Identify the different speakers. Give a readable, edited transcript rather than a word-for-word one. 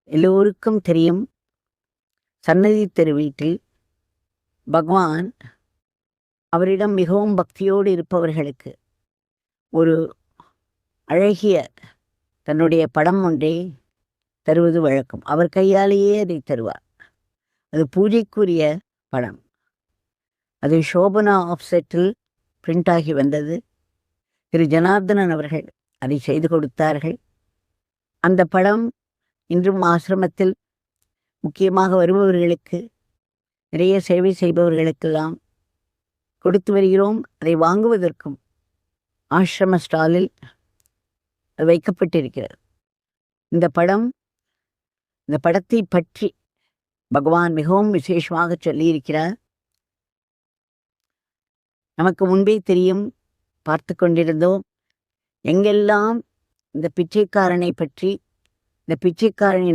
Speaker 1: எல்லோருக்கும் தெரியும், சன்னதி தெரு வீட்டில் பகவான் அவரிடம் மிகவும் பக்தியோடு இருப்பவர்களுக்கு ஒரு அழகிய தன்னுடைய படம் ஒன்றை தருவது வழக்கம். அவர் கையாலேயே அதை தருவார். அது பூஜைக்குரிய படம். அது சோபனா ஆஃப்செட்டில் பிரிண்ட் ஆகி வந்தது. திரு ஜனார்தனன் அவர்கள் அதை செய்து கொடுத்தார்கள். அந்த படம் இன்றும் ஆசிரமத்தில் முக்கியமாக வருபவர்களுக்கு, நிறைய சேவை செய்பவர்களுக்கெல்லாம் கொடுத்து வருகிறோம். அதை வாங்குவதற்கும் ஆசிரம ஸ்டாலில் அது வைக்கப்பட்டிருக்கிறது. இந்த படத்தை பற்றி பகவான் மிகவும் விசேஷமாக சொல்லியிருக்கிறார். நமக்கு முன்பே தெரியும், பார்த்து கொண்டிருந்தோம். எங்கெல்லாம் இந்த பிச்சைக்காரனை பற்றி, இந்த பிச்சைக்காரனின்